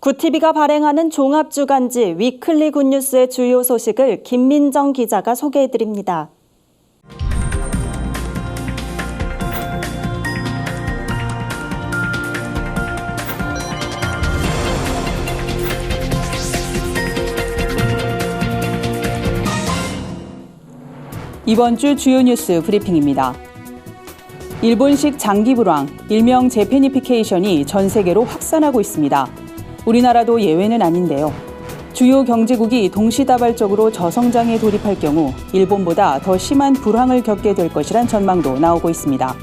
굿티비가 발행하는 종합주간지 위클리 굿뉴스의 주요 소식을 김민정 기자가 소개해드립니다. 이번 주 주요 뉴스 브리핑입니다. 일본식 장기 불황, 일명 재패니피케이션이 전 세계로 확산하고 있습니다. 우리나라도 예외는 아닌데요. 주요 경제국이 동시다발적으로 저성장에 돌입할 경우 일본보다 더 심한 불황을 겪게 될 것이란 전망도 나오고 있습니다.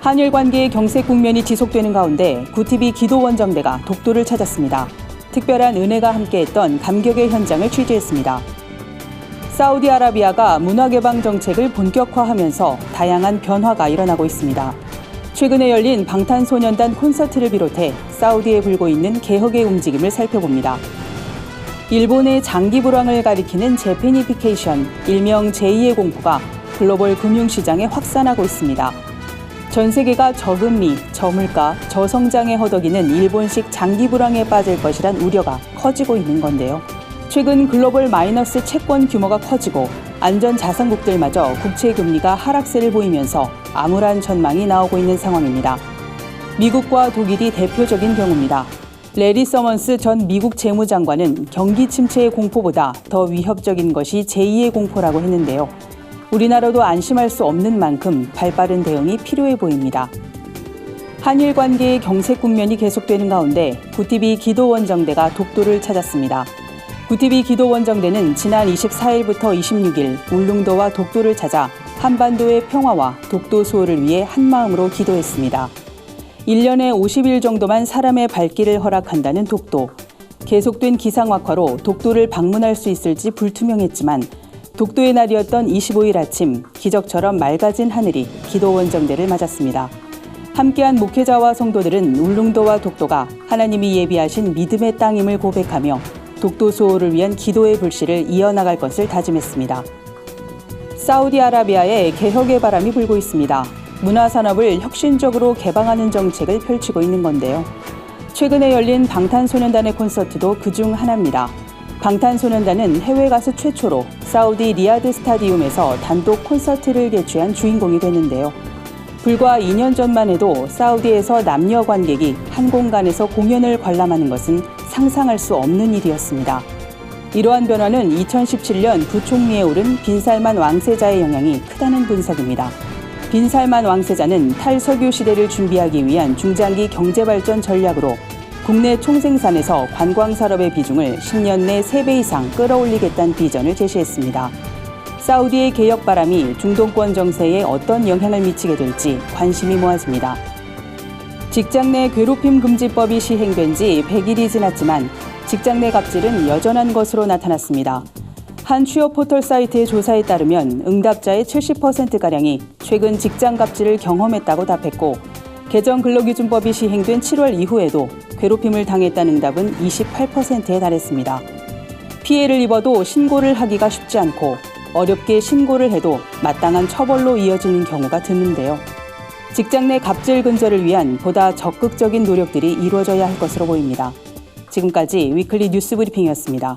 한일 관계의 경색 국면이 지속되는 가운데 굿티비 기도원정대가 독도를 찾았습니다. 특별한 은혜가 함께했던 감격의 현장을 취재했습니다. 사우디아라비아가 문화개방 정책을 본격화하면서 다양한 변화가 일어나고 있습니다. 최근에 열린 방탄소년단 콘서트를 비롯해 사우디에 불고 있는 개혁의 움직임을 살펴봅니다. 일본의 장기 불황을 가리키는 재패니피케이션, 일명 제2의 공포가 글로벌 금융시장에 확산하고 있습니다. 전 세계가 저금리, 저물가, 저성장에 허덕이는 일본식 장기 불황에 빠질 것이란 우려가 커지고 있는 건데요. 최근 글로벌 마이너스 채권 규모가 커지고 안전자산국들마저 국채 금리가 하락세를 보이면서 암울한 전망이 나오고 있는 상황입니다. 미국과 독일이 대표적인 경우입니다. 레리 서먼스 전 미국 재무장관은 경기 침체의 공포보다 더 위협적인 것이 제2의 공포라고 했는데요. 우리나라도 안심할 수 없는 만큼 발빠른 대응이 필요해 보입니다. 한일 관계의 경색 국면이 계속되는 가운데 굿티비 기도원정대가 독도를 찾았습니다. 굿티비 기도원정대는 지난 24일부터 26일 울릉도와 독도를 찾아 한반도의 평화와 독도 수호를 위해 한마음으로 기도했습니다. 1년에 50일 정도만 사람의 발길을 허락한다는 독도. 계속된 기상 악화로 독도를 방문할 수 있을지 불투명했지만 독도의 날이었던 25일 아침 기적처럼 맑아진 하늘이 기도원정대를 맞았습니다. 함께한 목회자와 성도들은 울릉도와 독도가 하나님이 예비하신 믿음의 땅임을 고백하며 독도 수호를 위한 기도의 불씨를 이어나갈 것을 다짐했습니다. 사우디아라비아에 개혁의 바람이 불고 있습니다. 문화산업을 혁신적으로 개방하는 정책을 펼치고 있는 건데요. 최근에 열린 방탄소년단의 콘서트도 그중 하나입니다. 방탄소년단은 해외 가수 최초로 사우디 리야드 스타디움에서 단독 콘서트를 개최한 주인공이 됐는데요. 불과 2년 전만 해도 사우디에서 남녀 관객이 한 공간에서 공연을 관람하는 것은 상상할 수 없는 일이었습니다. 이러한 변화는 2017년 부총리에 오른 빈살만 왕세자의 영향이 크다는 분석입니다. 빈살만 왕세자는 탈석유 시대를 준비하기 위한 중장기 경제발전 전략으로 국내 총생산에서 관광산업의 비중을 10년 내 3배 이상 끌어올리겠다는 비전을 제시했습니다. 사우디의 개혁 바람이 중동권 정세에 어떤 영향을 미치게 될지 관심이 모아집니다. 직장 내 괴롭힘 금지법이 시행된 지 100일이 지났지만 직장 내 갑질은 여전한 것으로 나타났습니다. 한 취업 포털 사이트의 조사에 따르면 응답자의 70%가량이 최근 직장 갑질을 경험했다고 답했고 개정 근로기준법이 시행된 7월 이후에도 괴롭힘을 당했다는 응답은 28%에 달했습니다. 피해를 입어도 신고를 하기가 쉽지 않고 어렵게 신고를 해도 마땅한 처벌로 이어지는 경우가 드문데요. 직장 내 갑질 근절을 위한 보다 적극적인 노력들이 이루어져야 할 것으로 보입니다. 지금까지 위클리 뉴스 브리핑이었습니다.